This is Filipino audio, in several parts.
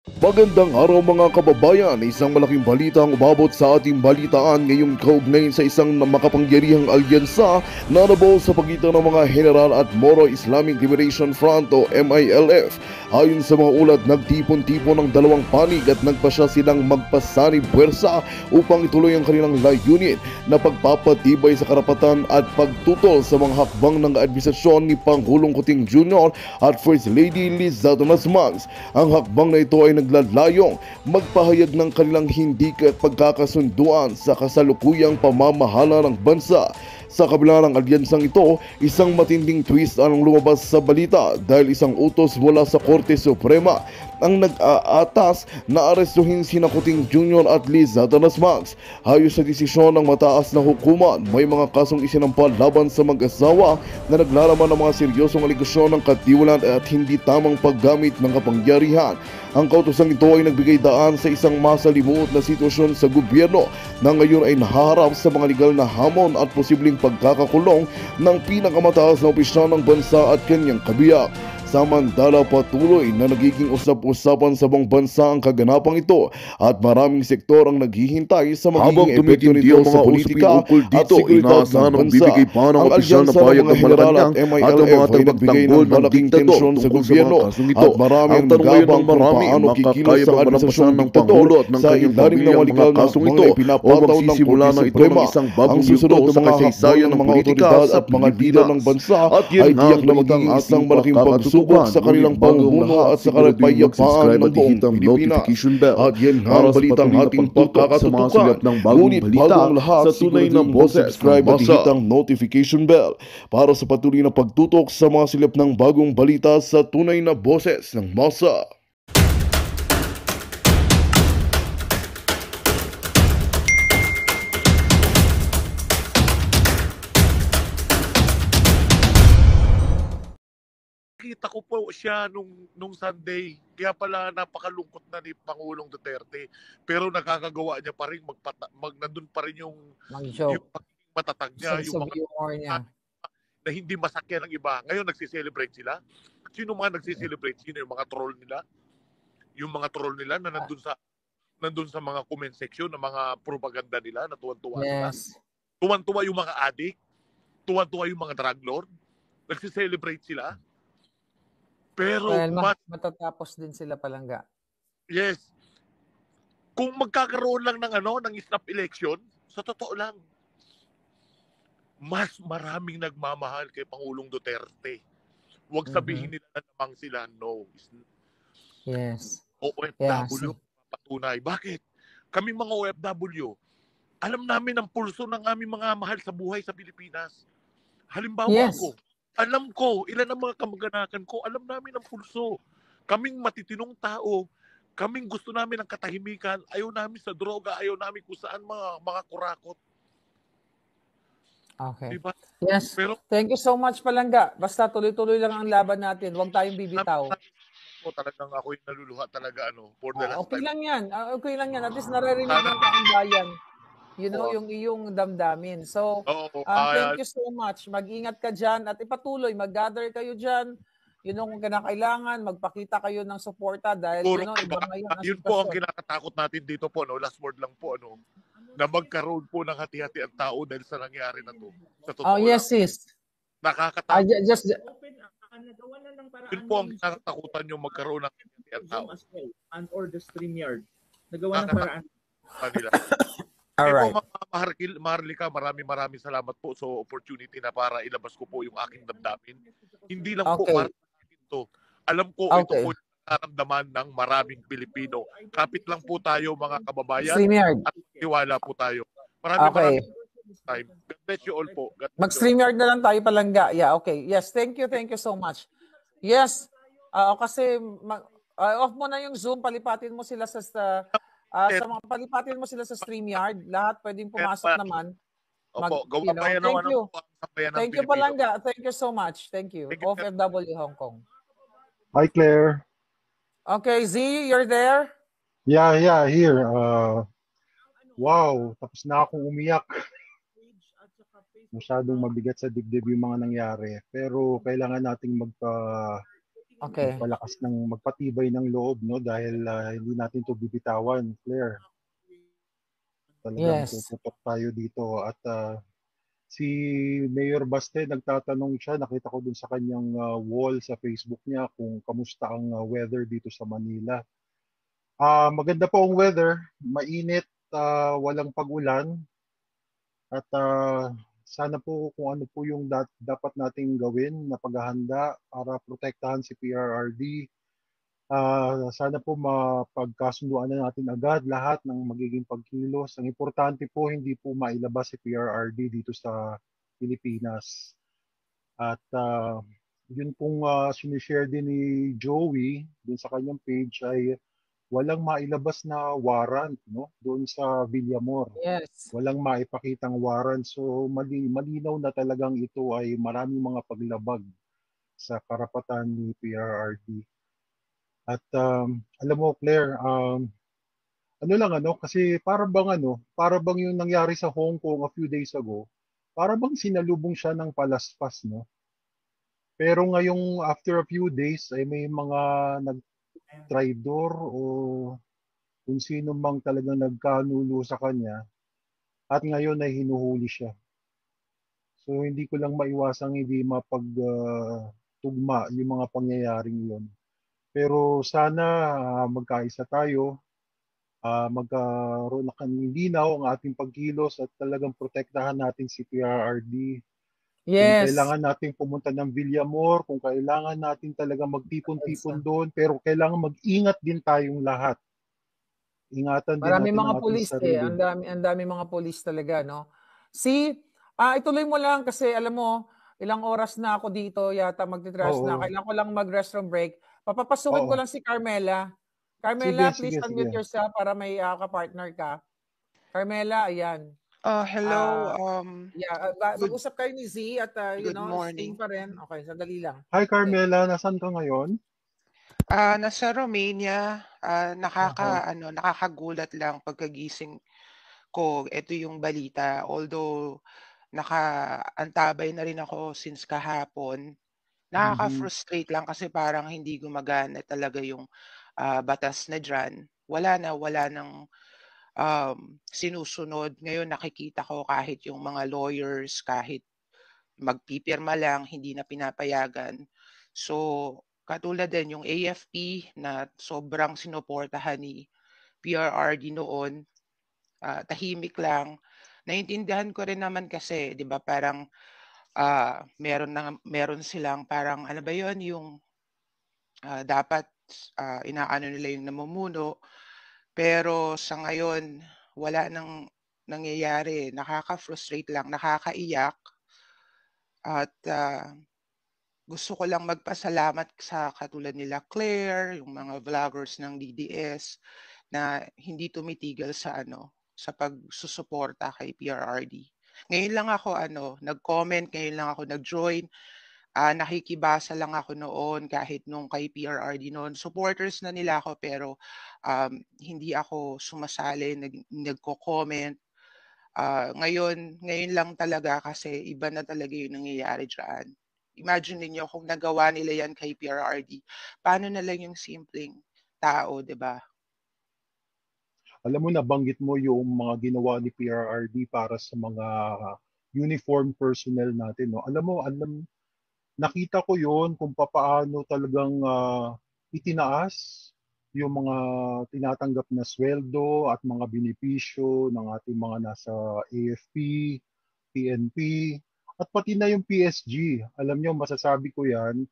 Magandang araw mga kababayan, isang malaking balita ang umabot sa ating balitaan ngayong kaugnay sa isang makapangyarihang alyansa na nabuo sa pagitan ng mga General at Moro Islamic Liberation Front o MILF. Ayon sa mga ulat, nagtipon-tipon ng dalawang panig at nagpasya silang magpasanib puwersa upang ituloy ang kanilang layunin na pagpapatibay sa karapatan at pagtutol sa mga hakbang ng administrasyon ni Pangulong Kuting Jr. at First Lady Liza Tomasmans. Ang hakbang na ito ay naglalayong magpahayag ng kanilang hindi pagkakasunduan sa kasalukuyang pamamahala ng bansa. Sa kabila ng alyansang ito, isang matinding twist ang lumabas sa balita dahil isang utos mula sa Korte Suprema ang nag-aatas na arestuhin sina Kuting Jr. at Liza Tomasmans. Hayos sa desisyon ng mataas na hukuman, may mga kasong isinampa laban sa mag-asawa na naglalaman ng mga seryosong aligasyon ng katiwalaan at hindi tamang paggamit ng kapangyarihan. Ang kautosang ito ay nagbigay daan sa isang masalimuot na sitwasyon sa gobyerno na ngayon ay nahaharap sa mga legal na hamon at posibleng pagkakakulong ng pinakamataas na opisyal ng bansa at kanyang kabiyak. Samantala, patuloy na nagiging usap-usapan sa buong bansa ang kaganapang ito at maraming sektor ang naghihintay sa magiging epekto nito sa politika at seguridad ng bansa. Ang alyansa ng mga General at MILF ay nagbigay ng malaking tensyon sa gobyerno at marami ang nagabang kung paano kikilos ang administrasyong diktator sa ilalim ng legal na mga ipinapataw ng Korte Suprema. Ang susunod na mga hakbang ng mga otoridad at mga lider ng bansa ay tiyak na magiging isang malaking pagsubok sa kanilang pamumuno at sa kapayapaan ng buong Pilipinas. At yan nga ang balitang ating pagkakatutukan. Ngunit bago ang lahat, siguradin mo subscribe at hit ang notification bell para sa patuloy na pagtutok sa mga silip ng bagong balita sa tunay na boses ng masa. Nakita ko po siya nung Sunday. Kaya pala napakalungkot na ni Pangulong Duterte. Pero nakakagawa niya pa rin nandun pa rin yung matatag niya, yung mga niya na hindi masakyan ng iba. Ngayon nagsi-celebrate sila. Sino mga nagsi-celebrate? Sino yung mga troll nila? Yung mga troll nila na nandun sa mga comment section ng mga propaganda nila na tuwan-tuwa sila. Tuwan-tuwa yung mga addict, tuwan-tuwa yung mga drug lord. Nagsi-celebrate sila. Pero matatapos din sila palangga. Yes. Kung magkakaroon lang ng snap election, sa totoo lang, mas maraming nagmamahal kay Pangulong Duterte. Huwag sabihin nila na namang sila. No. Yes. OFW, patunay. Bakit? Kami mga OFW, alam namin ang pulso ng aming mga mahal sa buhay sa Pilipinas. Halimbawa ako, alam ko, ilan ang mga kamag-anakan ko, alam namin ang pulso. Kaming matitinong tao, kaming gusto namin ng katahimikan, ayaw namin sa droga, ayaw namin kung saan mga kurakot. Okay. Diba? Yes. Pero, thank you so much, Palangga. Basta tuloy-tuloy lang ang laban natin. Huwag tayong bibitaw. Talagang ako yung naluluha talaga, for the last okay time. Okay lang yan. At least naririnig ng taong bayan. Yung iyong damdamin. So, thank you so much. Mag-ingat ka dyan at ipatuloy. Mag-gather kayo dyan. Kung kinakailangan, magpakita kayo ng suporta dahil iba ngayon ang yun po ang kinakatakot natin dito po. Last word lang po. Na magkaroon po ng hati-hati ang tao dahil sa nangyari na to. Sa totoo yes, sis. Nakakatakot. Yun po ang kinakatakutan nyo magkaroon ng hati-hati ang tao. Or the StreamYard. Nagawa ng paraan. Alright. Maharlika, maraming salamat po sa opportunity na para ilabas ko po yung aking damdamin. Hindi lang po para ito. Alam ko ito po yung nararamdaman ng maraming Pilipino. Kapit lang po tayo mga kababayan at tiwala po tayo. Maraming time. God bless you all po. Mag-StreamYard na lang tayo Palangga. Yeah, okay. Yes, thank you so much. Yes, kasi off mo na yung Zoom, palipatin mo sila sa mga palipatin mo sila sa StreamYard, lahat pwedeng pumasok naman. Thank you. Thank you, Palangga. Thank you so much. Thank you. OFW Hong Kong. Hi, Claire. Okay, Z, you're there? Yeah, here. Wow, tapos na akong umiyak. Masyadong mabigat sa dibdib yung mga nangyari. Pero kailangan nating Okay. magpatibay ng loob, no? Dahil hindi natin to bibitawan, Claire. Talagang tututok tayo dito. At si Mayor Baste, nagtatanong siya, nakita ko dun sa kanyang wall sa Facebook niya kung kamusta ang weather dito sa Manila. Maganda po ang weather, mainit, walang pag-ulan. At sana po kung ano po yung dapat nating gawin na paghahanda para protektahan si PRRD. Sana po mapagkasunduan na natin agad lahat ng magiging pagkilos. Ang importante po hindi po mailabas si PRRD dito sa Pilipinas. At yun pong sinishare din ni Joey dun sa kanyang page ay walang mailabas na warrant, no, doon sa Villamor. Yes. Walang maipakitang warrant. So malinaw na talagang ito ay maraming mga paglabag sa karapatan ni PRRD. At alam mo, Claire, kasi para bang yung nangyari sa Hong Kong a few days ago, para bang sinalubong siya ng palaspas, no? Pero ngayong after a few days ay may mga nag-traidor o kung sino mang talagang nagkanulo sa kanya at ngayon ay hinuhuli siya. So hindi ko lang maiwasang hindi mapagtugma yung mga pangyayaring yun. Pero sana magkaisa tayo, magkaroon ng linaw ang ating pagkilos at talagang protektahan natin si PRRD. Kung kailangan natin pumunta ng Villamor, kung kailangan natin talagang magtipon-tipon doon, pero kailangan mag-ingat din tayong lahat. Ingatan din natin mga ang ating pulis sarili. Ang dami mga pulis talaga, no? Ituloy mo lang kasi alam mo, ilang oras na ako dito, yata magti-trash na. Kailangan ko lang mag-restroom break. Papapasukin ko lang si Carmela. Carmela, please unmute yourself para may ka-partner ka. Carmela, ayan. Hello. Mag-usap kayo ni Z at Good morning. pa rin. Okay, sandali lang. Hi Carmela, nasaan ka ngayon? Nasa Romania. Nakakagulat lang pagkagising ko. Ito yung balita. Although antabay na rin ako since kahapon. Nakaka-frustrate lang kasi parang hindi gumagana talaga yung batas na dyan. Wala nang sinusunod. Ngayon nakikita ko kahit yung mga lawyers, kahit magpipirma lang, hindi na pinapayagan. So, katulad din yung AFP na sobrang sinuportahan ni PRRD noon, tahimik lang. Naintindihan ko rin naman kasi, 'di ba, parang meron silang parang ano ba 'yon, yung dapat inaano nila yung namumuno. Pero sa ngayon, wala nang nangyayari. Nakaka-frustrate lang, nakakaiyak. At gusto ko lang magpasalamat sa katulad nila Claire, yung mga vloggers ng DDS na hindi tumitigil sa pagsusuporta kay PRRD. Ngayon lang ako nag-comment, ngayon lang ako nag-join. Nakikibasa lang ako noon kahit nung kay PRRD noon. Supporters na nila ako pero hindi ako sumasali, nagko-comment. Ngayon lang talaga kasi iba na talaga yung nangyayari dyan. Imagine niyo kung nagawa nila yan kay PRRD, paano na lang yung simpleng tao, 'di ba? Alam mo, nabanggit mo yung mga ginawa ni PRRD para sa mga uniform personnel natin, no? Nakita ko yon kung paano talagang itinaas yung mga tinatanggap na sweldo at mga benepisyo ng ating mga nasa AFP, PNP, at pati na yung PSG. Alam nyo, masasabi ko yan,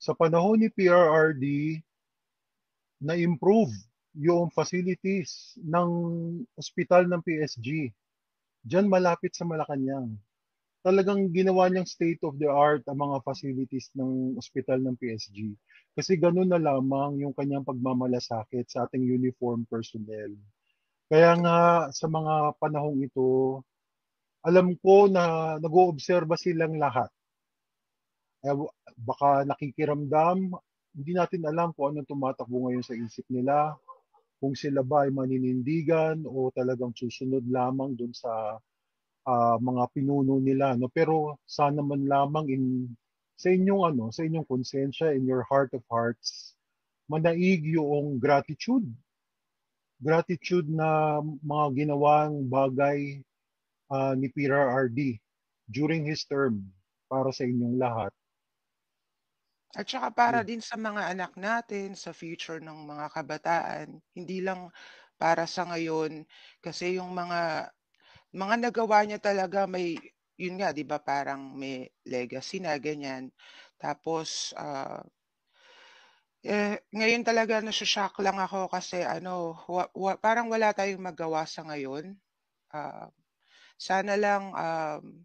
sa panahon ni PRRD, na-improve yung facilities ng ospital ng PSG. Diyan malapit sa Malacanang. Talagang ginawa niyang state of the art ang mga facilities ng ospital ng PSG. Kasi ganun na lamang yung kanyang pagmamalasakit sa ating uniform personnel. Kaya nga sa mga panahong ito, alam ko na nag-oobserba silang lahat. Baka nakikiramdam, hindi natin alam kung anong tumatakbo ngayon sa isip nila, kung sila ba ay maninindigan o talagang susunod lamang dun sa mga pinuno nila, no? Pero sana man lamang in sa inyong konsensya, in your heart of hearts, manaig yung gratitude. Gratitude na mga ginawang bagay ni PRRD during his term para sa inyong lahat. At saka para din sa mga anak natin, sa future ng mga kabataan, hindi lang para sa ngayon kasi yung mga nagawa niya talaga may yun nga 'di ba parang may legacy na ganyan. Tapos, ngayon talaga nasho-shock lang ako kasi ano, parang wala tayong magawa sa ngayon. Ah, Sana lang,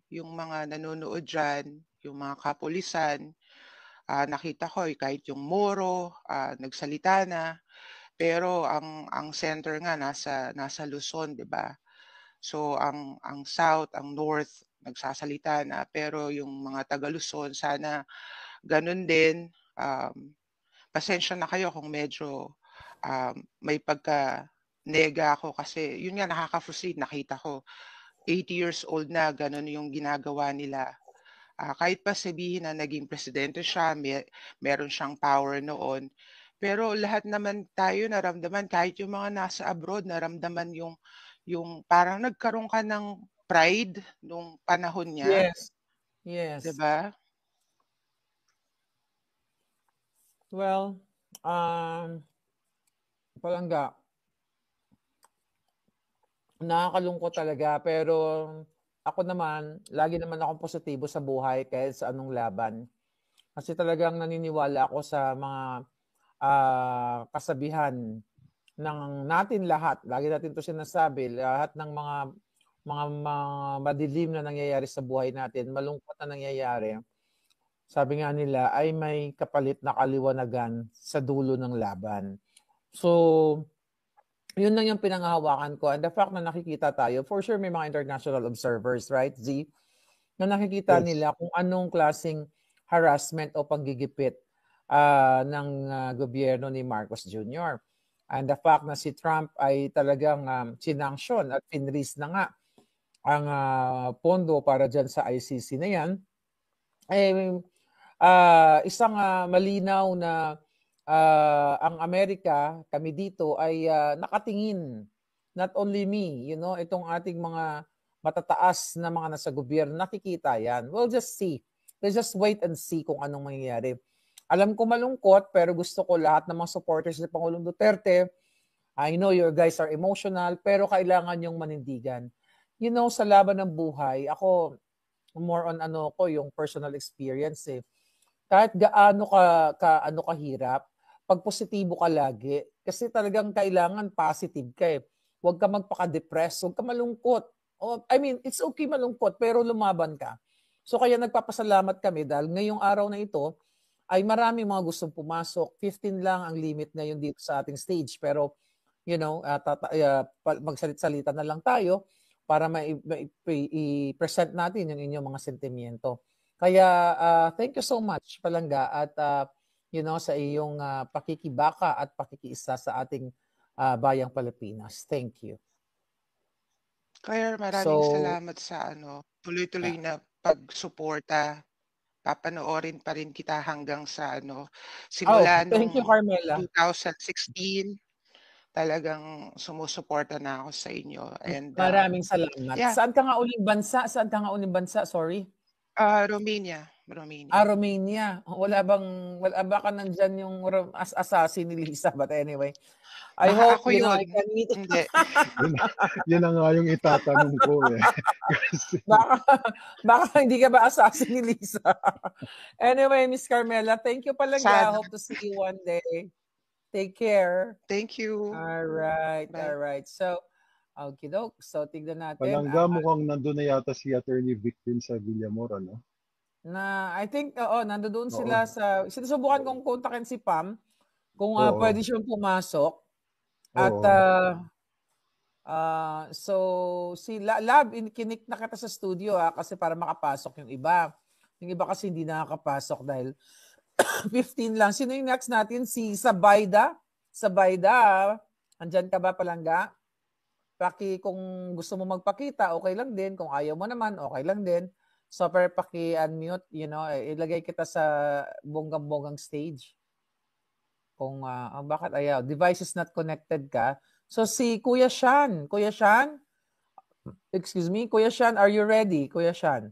yung mga nanonood diyan, yung mga kapulisan, nakita ko, kahit yung Moro, nagsalita na, pero ang center nga nasa Luzon, 'di ba? So ang South, ang North nagsasalita na, pero yung mga taga Luzon sana gano'n din. Pasensya na kayo kung medyo, may pagka-nega ako kasi yun nga nakaka-frustrate, nakita ko 80 years old na gano'n yung ginagawa nila. Kahit pa sabihin na naging presidente siya, meron siyang power noon, pero lahat naman tayo naramdaman kahit yung mga nasa abroad naramdaman yung parang nagkaroon ka ng pride nung panahon niya, Yes. 'di Yes. ba? Well, palangga, nakakalungkot talaga pero ako naman, lagi naman akong positibo sa buhay kahit sa anong laban. Kasi talagang naniniwala ako sa mga kasabihan ng natin lahat. Lagi natin 'to sinasabi, lahat ng mga madilim na nangyayari sa buhay natin, malungkot na nangyayari. Sabi nga nila ay may kapalit na kaliwanagan sa dulo ng laban. So, yun lang yung pinanghahawakan ko. And the fact na nakikita tayo, for sure may mga international observers, right, Z? Na nakikita nila kung anong klaseng harassment o panggigipit ng gobyerno ni Marcos Jr. And the fact na si Trump ay talagang sinanction at finreeze na nga ang pondo para dyan sa ICC na yan, isang malinaw na ang Amerika, kami dito ay nakatingin, not only me, itong ating mga matataas na mga nasa gobyerno, nakikita yan. We'll just see. Let's just wait and see kung anong mangyayari. Alam ko malungkot, pero gusto ko lahat ng mga supporters ni Pangulong Duterte, I know you guys are emotional, pero kailangan yung manindigan. Sa laban ng buhay, ako, more on yung personal experience Kahit gaano kahirap, pag positibo ka lagi, kasi talagang kailangan positive ka Huwag ka magpaka-depress, huwag ka malungkot. It's okay malungkot, pero lumaban ka. So kaya nagpapasalamat kami dahil ngayong araw na ito, ay marami mga gustong pumasok. 15 lang ang limit ngayon dito sa ating stage. Pero, magsalit-salita na lang tayo para i-present natin yung inyong mga sentimiento. Kaya, thank you so much, Palangga, at sa iyong pakikibaka at pakikiisa sa ating bayang Pilipinas. Thank you. Kaya maraming salamat sa tuloy-tuloy na pagsuporta. Papanoorin pa rin kita hanggang sa simula thank you, Carmela. 2016, talagang sumusuporta na ako sa inyo. And maraming salamat. Yeah. Saan ka nga uling bansa? Sorry. Romania. Romania. Wala ba ka nandyan yung assassin ni Lisa? But anyway, I hope ako yun. I can meet. Hindi. Yun na nga yung itatanong ko Kasi... baka hindi ka ba assassin ni Lisa? Anyway, Miss Carmela, thank you Palangga. Hope to see you one day. Take care. Thank you. All right. So, okay, doke. So, tignan natin. Palangga, mukhang nandun na yata si Attorney Vic din sa Villamor, I think, nandoon sila sa... Sinusubukan kong kontakin si Pam kung pwede siyang pumasok. At, so, si Lab, kinik na kita sa studio kasi para makapasok yung iba. Yung iba kasi hindi nakakapasok dahil 15 lang. Sino yung next natin? Si Sabayda. Andyan ka ba, Palangga? Kung gusto mo magpakita, okay lang din. Kung ayaw mo naman, okay lang din. Super paki-unmute, ilagay kita sa bonggang-bonggang stage. Kung bakit ayaw, device is not connected ka. So si Kuya Sean, excuse me, Kuya Sean, are you ready? Kuya Sean.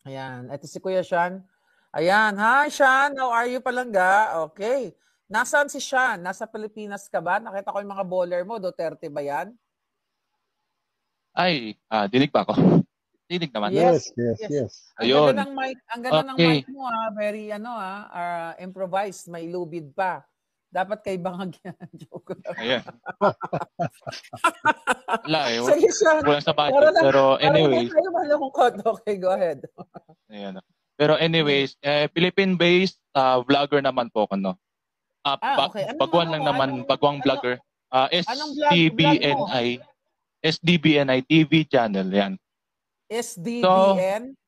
Ayan, ito si Kuya Sean. Ayan, hi Sean, how are you palangga? Okay. Nasaan si Sean? Nasa Pilipinas ka ba? Nakita ko yung mga bowler mo, Duterte ba yan? Ay, dinig pa ako. Dinig naman. Yes. Ang Ayun. ganda ng mic, mic mo very improvised, may lubid pa. Dapat kay bangag yan. Joke lang. Ayan. Wala eh. Sige, Sean. Kulang sa budget. Pero anyways. Okay, go ahead. Ayan. Pero anyways, Philippine-based vlogger naman po ako, no? Okay. Baguan lang naman, baguang vlogger. SDBNI. SDBNI TV channel, yan. SDBN?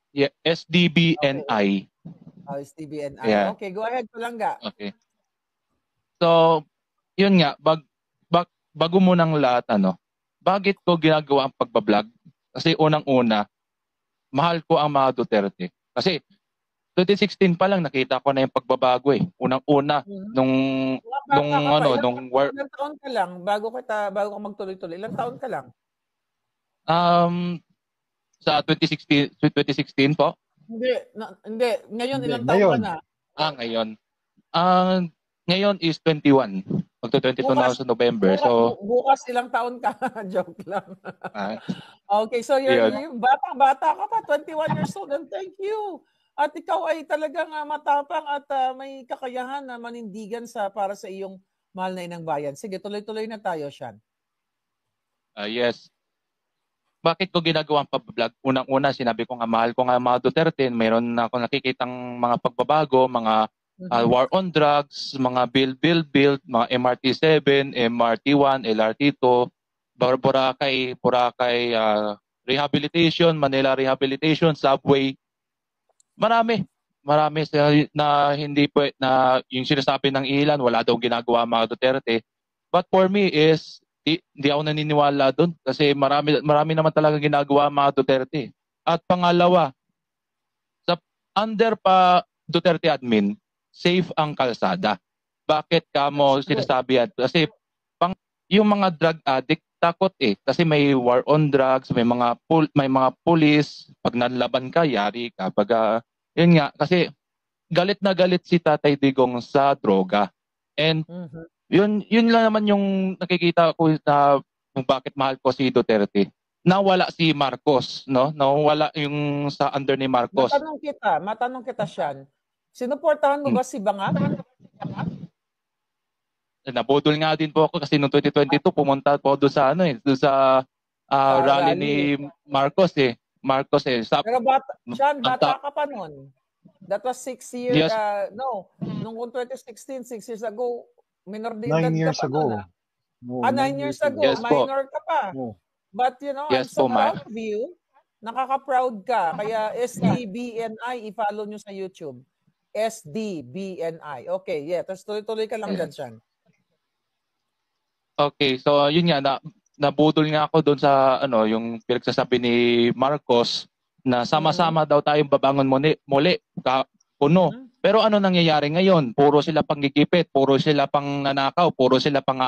Yeah, SDBNI. Okay. SDBNI. Yeah. Okay, go ahead, Palangga. Okay. So, yun nga, bago mo ng lahat, bakit ko ginagawa ang pagbablog? Kasi unang-una, mahal ko ang mga Duterte. Kasi 2016 pa lang nakita ko na yung pagbabago eh. Unang-una nung war. Ilang taon ka lang bago ka magtuloy-tuloy? Ilang taon ka lang? Sa 2016 po? Hindi. Ngayon ilang taon ka na? Ngayon. Ngayon is 21. Magto-22 na sa November. Bukas ilang taon ka? Joke lang. Okay, so you're bata ka pa, 21 years old, and thank you. At ikaw ay talagang matapang at may kakayahan na manindigan para sa iyong mahal na inang bayan. Sige, tuloy-tuloy na tayo, Sean. Yes. Bakit ko ginagawa ang pag-vlog? Unang-una, sinabi ko nga mahal ko nga mga Duterte. Mayroon na ako nakikitang mga pagbabago, mga war on drugs, mga build, mga MRT-7, MRT-1, LRT-2, Boracay, rehabilitation, Manila rehabilitation, subway. Marami na hindi na yung sinasabi ng ilan, wala daw ginagawa mga Duterte. But for me is, hindi ako naniniwala doon kasi marami naman talaga ginagawa mga Duterte. At pangalawa, sa under pa Duterte admin, safe ang kalsada. Bakit ka mo sinasabi yan? Kasi yung mga drug addict takot eh kasi may war on drugs, may mga pulis, pag nanlaban ka yari ka. Pag yun nga kasi galit na galit si Tatay Digong sa droga. And yun lang naman yung nakikita ko na kung bakit mahal ko si Duterte. Nawala si Marcos, no? Nawala yung sa under ni Marcos. Matanong kita, Sean. Sinuportahan mo ba si Bangag? Nabudol nga din po ako kasi noong 2022 pumunta po doon sa rally ni Marcos eh. Pero Sean, bata ka pa noon. That was 6 years yes. Nung 2016, 6 years ago, minor de edad 9 years ka pa ago. Noon. 9 years ago, yes, minor ka pa. But yes, I'm so proud of you. Nakaka-proud ka. Kaya SDBNI, i-follow nyo sa YouTube. SDBNI. Okay, yeah. Tapos tuloy-tuloy ka lang dyan, Sean. Okay, so yun nga, nabudol nga ako doon sa yung pinagsasabi ni Marcos na sama-sama daw tayong babangon muli, puno. Pero ano nangyayari ngayon? Puro sila panggigipit, puro sila pang nanakaw, puro sila pang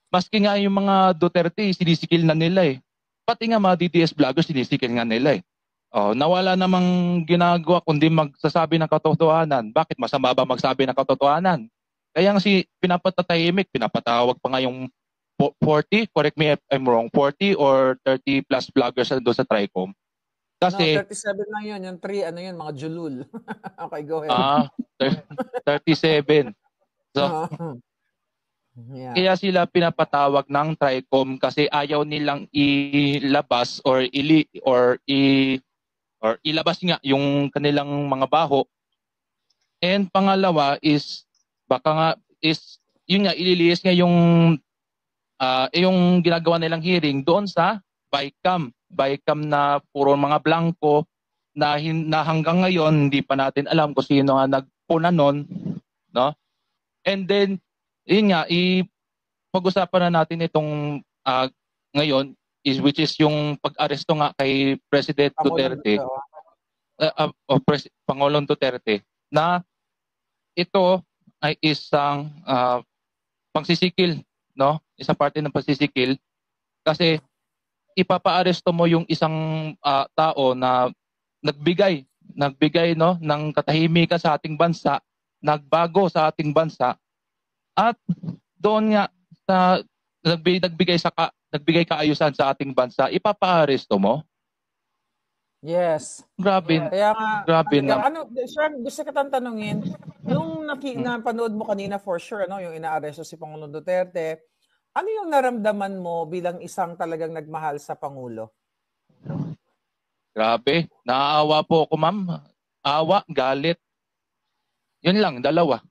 Maski nga yung mga Duterte, sinisikil na nila eh. Pati nga mga DDS vloggers, sinisikil nga nila eh. Nawala namang ginagawa kundi magsasabi ng katotohanan. Bakit masama ba magsabi ng katotohanan? Kaya nga pinapatatahimik, pinapatawag pa nga yung 40, correct me if I'm wrong, 40 or 30 plus vloggers doon sa TRICOM. Kasi 37 lang yun. Yung 3, mga julul. Okay, go ahead. 37. So, yeah. Kaya sila pinapatawag ng TRICOM kasi ayaw nilang ilabas or ilabas nga yung kanilang mga baho. And pangalawa is yun nga ililihis nga yung ginagawa nilang hearing doon sa bycam na puro mga blanco na hanggang ngayon hindi pa natin alam kung sino nga nagpuna nun, no? And then yun nga pag-usapan na natin itong ngayon which is yung pag-aresto nga kay President Duterte, Pangulong Duterte, na ito ay isang pagsisikil, no? Isang parte ng pagsisikil kasi ipapaaresto mo yung isang tao na nagbigay no ng katahimikan sa ating bansa, nagbago sa ating bansa, at doon nga sa nagbigay kaayusan sa ating bansa, ipapaaresto mo. Yes. Grabe. Kaya nga, grabe na. Sean, gusto kita tanungin, yung napanood mo kanina for sure, ano, yung inaaresto si Pangulong Duterte, ano yung naramdaman mo bilang isang talagang nagmahal sa Pangulo? Grabe. Naaawa po ako, ma'am. Awa, galit. Yun lang, dalawa.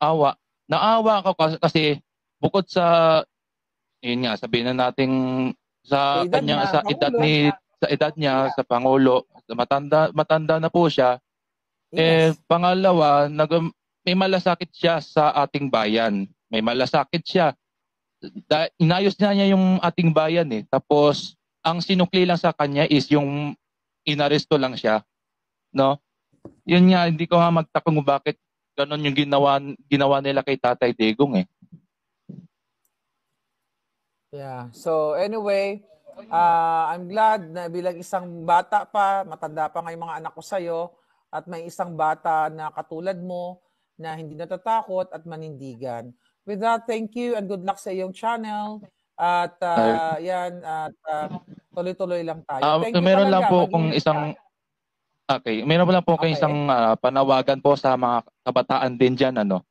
Awa. Naawa ako kasi bukod sa, yun nga, sabihin na natin sa kanya, sa edad niya, sa Pangulo, matanda na po siya. Yes. Pangalawa, may malasakit siya sa ating bayan. May malasakit siya. Inayos niya yung ating bayan eh. Tapos, ang sinukli lang sa kanya is yung inaresto lang siya. No? Yun nga, hindi ko nga magtakong bakit ganon yung ginawa nila kay Tatay Digong eh. Yeah. So anyway, I'm glad na bilang isang bata pa, matanda pa nga yung mga anak ko sa'yo, at may isang bata na katulad mo na hindi natatakot at manindigan. With that, thank you and good luck sa iyong channel. At tuloy-tuloy lang tayo. Thank you meron talaga. lang po kung isang meron lang po isang panawagan po sa mga kabataan din dyan, ano.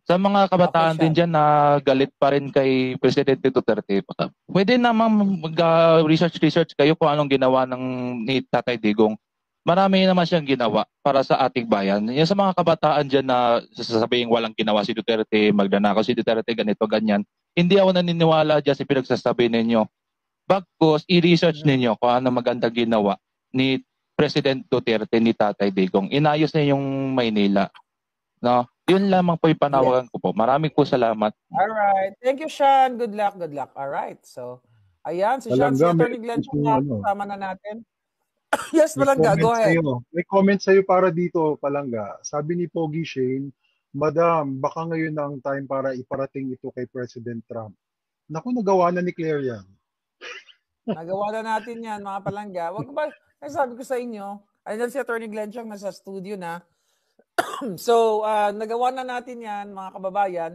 Sa mga kabataan din dyan na galit pa rin kay Presidente Duterte, pwede naman mag-research kayo kung anong ginawa ni Tatay Digong. Marami naman siyang ginawa para sa ating bayan. Yan sa mga kabataan dyan na sasabihin walang ginawa si Duterte, magdanakaw si Duterte, ganito, ganyan. Hindi ako naniniwala dyan sa pinagsasabi ninyo. Bagkus, i-research ninyo kung ano maganda ginawa ni President Duterte, ni Tatay Digong. Inayos na yung Maynila. No? Yun lamang po yung panawagan ko po. Maraming po salamat. Alright. Thank you, Sean. Good luck, good luck. Alright. So, ayan, si Sean, si Atty. Glenn, kasama na natin. Yes, Palangga, go ahead. May comment sa'yo para dito, Palangga. Sabi ni Pogi Shane, Madam, baka ngayon na ang time para iparating ito kay President Trump. Naku, nagawa na ni Claire yan. Nagawa na natin yan, mga Palangga. Wag ba, sabi ko sa inyo, ayun si Atty. Glenn Chang nasa studio na. So, nagawa na natin yan, mga kababayan.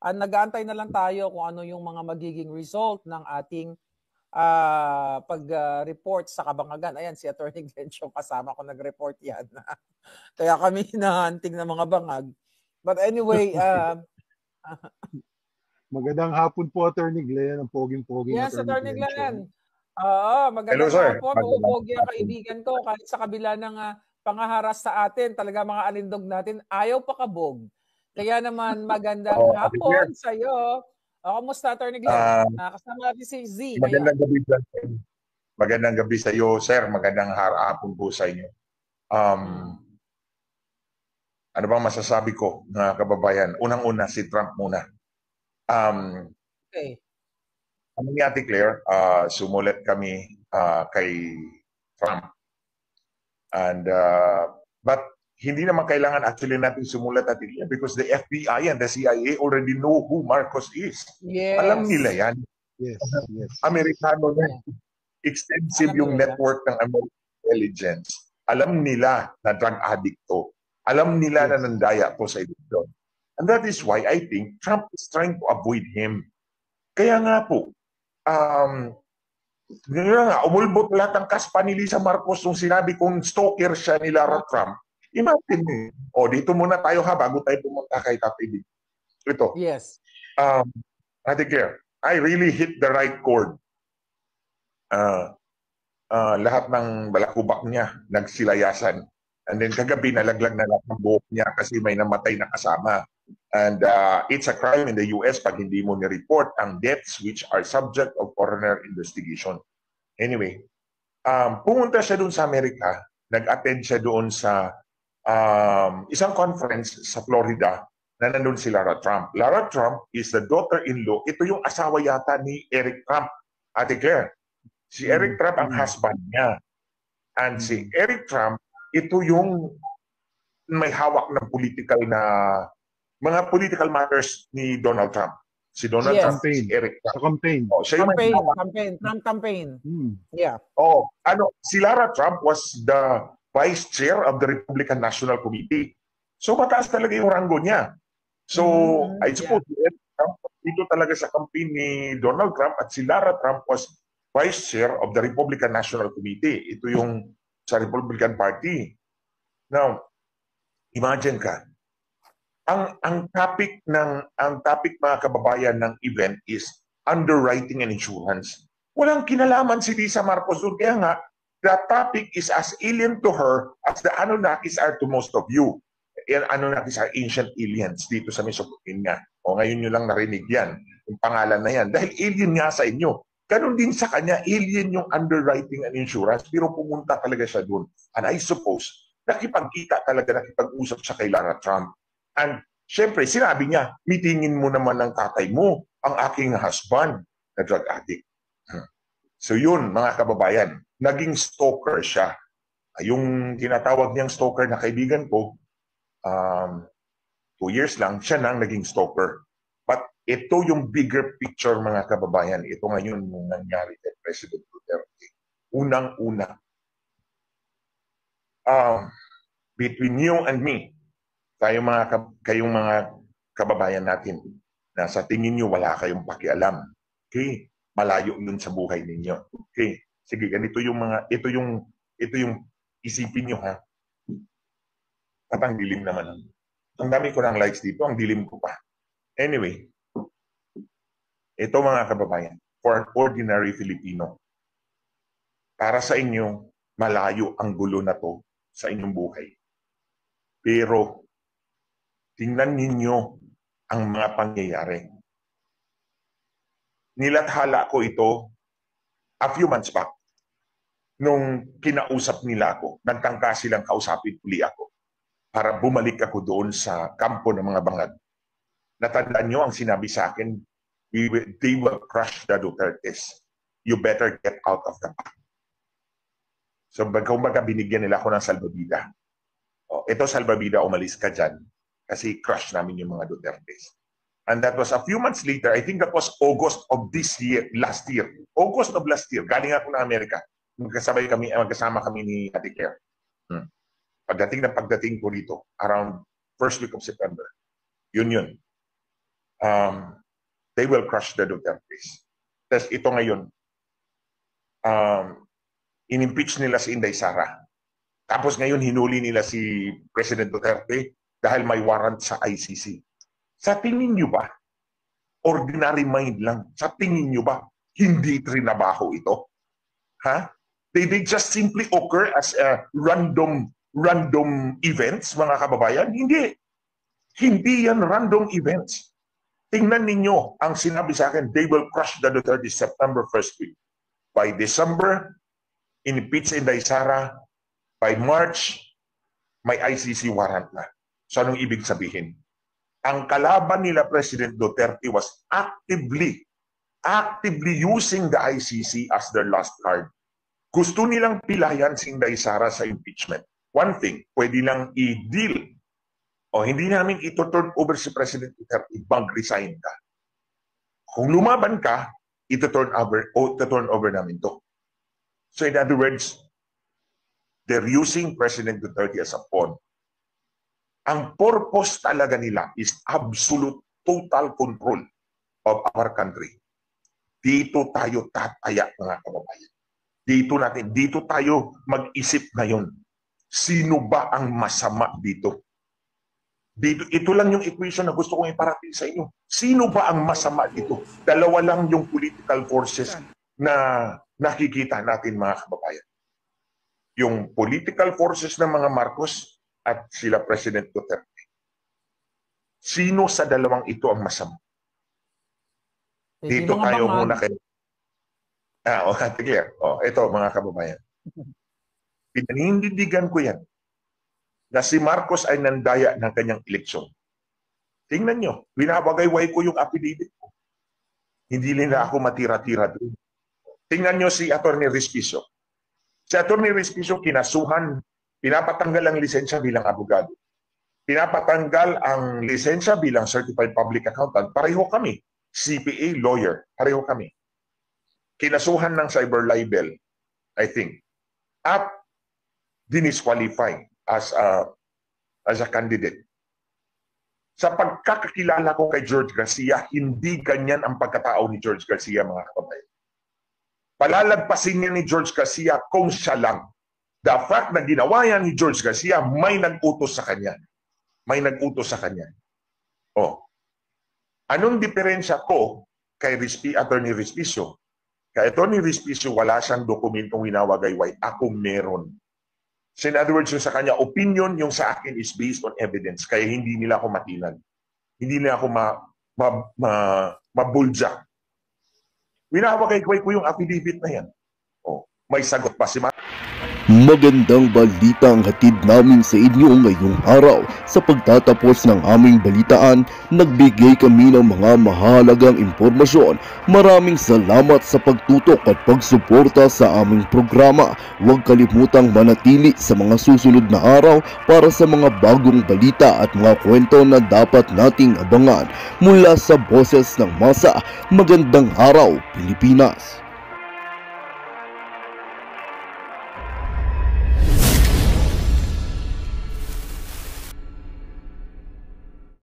Nag-aantay na lang tayo kung ano yung mga magiging result ng ating pag-report sa Kabangagan. Ayan, si Atty. Glenn Chang kasama ko nag-report yan. Kaya kami hinahunting ng mga bangag. But anyway, magandang hapon po, Atty. Glenn. Ang poging-poging. Yes, Atty. Glenn. Magandang hapon. Pogi ang kaibigan ko. Kahit sa kabila ng pangaharas sa atin, talaga mga alindog natin, ayaw pa kabog. Kaya naman magandang hapon sa iyo. Kamusta, Atty. Glenn? Kasama natin si Z. Magandang gabi, magandang gabi sa iyo, sir. Magandang hapon po sa inyo. Ano bang masasabi ko, mga kababayan? Unang-una, si Trump muna. Okay. Ano ni Ate Claire, sumulat kami kay Trump. And but hindi naman kailangan actually natin sumulat at because the FBI and the CIA already know who Marcos is. Yes. Alam nila yan. Yes. Amerikano na. Extensive yung network ng American intelligence. Alam nila na drug addict to. Alam nila na nandaya po sa eleksyon. And that is why I think Trump is trying to avoid him. Kaya nga po, umulbot lahat ng kaspa ni Lisa Marcos nung sinabi kong stalker siya ni Lara Trump. Imagine dito muna tayo bago tayo pumunta kay Tatay Digong. Ito. Yes. Ate Claire, I really hit the right chord. Lahat ng balakubak niya nagsilayasan. And then kagabi nalaglag na lahat ng buhok niya kasi may namatay na kasama. And it's a crime in the US pag hindi mo ni-report ang deaths which are subject of coroner investigation. Anyway, pumunta siya doon sa Amerika, nag-attend siya doon sa isang conference sa Florida na nandun si Lara Trump. Lara Trump is the daughter-in-law. Ito yung asawa yata ni Eric Trump, Ate Claire. Si Eric Trump ang husband niya. And si Eric Trump, ito yung may hawak ng mga political matters ni Donald Trump. Si Donald Trump, si Eric Trump. Sa campaign. Siya yung Trump campaign. Yeah. Si Lara Trump was the vice chair of the Republican National Committee. So mataas talaga yung ranggo niya. So I suppose Eric Trump dito talaga sa campaign ni Donald Trump at si Lara Trump was vice chair of the Republican National Committee. Ito yung sa Republican Party. Now, imagine ka, ang topic mga kababayan ng event is underwriting and insurance. Walang kinalaman si Lisa Marcos doon. Kaya nga, the topic is as alien to her as the Anunnakis are to most of you. Anunnakis are ancient aliens dito sa Mesopotamia. Ngayon nyo lang narinig yan. Yung pangalan na yan. Dahil alien nga sa inyo. Ganon din sa kanya, alien yung underwriting and insurance. Pero pumunta talaga siya doon. And I suppose, nakipag-usap siya kay Lara Trump. And syempre, sinabi niya, meetingin mo naman ng tatay mo, ang aking husband na drug addict. So yun, mga kababayan, naging stalker siya. Yung tinatawag niyang stalker na kaibigan ko, 2 years lang, siya nang naging stalker. But ito yung bigger picture, mga kababayan. Ito ngayon yung nangyari kay President Duterte. Unang-una, between you and me, kayong mga kababayan natin, na sa tingin nyo wala kayong pakialam. Okay? Malayo yun sa buhay ninyo. Okay? Sige, ganito yung ito yung isipin nyo, ha? At ang dilim naman. Ang dami ko ng likes dito, ang dilim ko pa. Anyway, ito mga kababayan, for an ordinary Filipino, para sa inyo, malayo ang gulo na to sa inyong buhay. Pero, tingnan ninyo ang mga pangyayari. Nilathala ko ito a few months back. Nung kinausap nila ako, nagtangka silang kausapin uli ako para bumalik ako doon sa kampo ng mga bangag. Natandaan nyo ang sinabi sa akin, they will crush the Dutertes. You better get out of the pack. So, kumbaga binigyan nila ako ng salbabida. Ito salbabida, umalis ka dyan kasi crush namin yung mga Dutertes. And that was a few months later, I think that was August of last year. August of last year, galing ako ng Amerika. Magkasama kami ni Ate Claire. Pagdating ko dito, around first week of September. Yun. They will crush the Dutertes. Tapos ito ngayon, in-impeach nila si Inday Sara. Tapos ngayon hinuli nila si President Duterte dahil may warrant sa ICC. Sa tingin nyo ba, ordinary mind lang, sa tingin nyo ba, hindi trinabaho ito? Ha? They just simply occur as a random events, mga kababayan? Hindi. Hindi yan random events. Tingnan ninyo ang sinabi sa akin, they will crush the Duterte September 1st week. By December, in-impeach Inday Sara. By March, may ICC warrant na. So anong ibig sabihin? Ang kalaban nila President Duterte was actively using the ICC as their last card. Gusto nilang pilayan si Inday Sara sa impeachment. One thing, pwede lang i-deal. Hindi namin ito turn over si President Duterte, mag-resign ka. Kung lumaban ka, ito turn over namin to. So in other words, they're using President Duterte as a pawn. Ang purpose talaga nila is absolute total control of our country. Dito tayo tataya, mga kababayan. Dito tayo mag-isip ngayon. Sino ba ang masama dito? Ito lang yung equation na gusto kong iparating sa inyo. Sino ba ang masama dito? Dalawa lang yung political forces na nakikita natin, mga kababayan. Yung political forces ng mga Marcos at sila President Duterte. Sino sa dalawang ito ang masama? Dito tayo muna kayo. Clear. Ito, mga kababayan. Pinanindigan ko yan na si Marcos ay nandaya ng kanyang eleksyon. Tingnan nyo, binabagayway ko yung affidavit ko. Hindi nila ako matira-tira doon. Tingnan nyo si Atty. Respicio. Si Atty. Respicio kinasuhan, pinapatanggal ang lisensya bilang abogado. Pinapatanggal ang lisensya bilang Certified Public Accountant. Pareho kami. CPA, lawyer. Pareho kami. Kinasuhan ng cyber libel, I think. At dinisqualify as a candidate. Sa pagkakakilala ko kay George Garcia, hindi ganyan ang pagkatao ni George Garcia, mga kababayan. Palalagpasin niya ni George Garcia kung siya lang. The fact na ginawa yan ni George Garcia, may nag-utos sa kanya. May nag-utos sa kanya. Oh. Anong diferensya ko kay Atty. Respicio? Kay Atty. Respicio, wala siyang dokumentong winawagayway. Ako meron. So in other words, yung sa kanya opinion, yung sa akin is based on evidence. Kaya hindi nila ako matinag. Hindi nila ako mabulja. Winawagayway ko yung affidavit na yan. Oh, may sagot pa si Magandang balita ang hatid namin sa inyo ngayong araw. Sa pagtatapos ng aming balitaan, nagbigay kami ng mga mahalagang impormasyon. Maraming salamat sa pagtutok at pagsuporta sa aming programa. Huwag kalimutang manatili sa mga susunod na araw para sa mga bagong balita at mga kwento na dapat nating abangan. Mula sa Boses ng Masa, magandang araw, Pilipinas!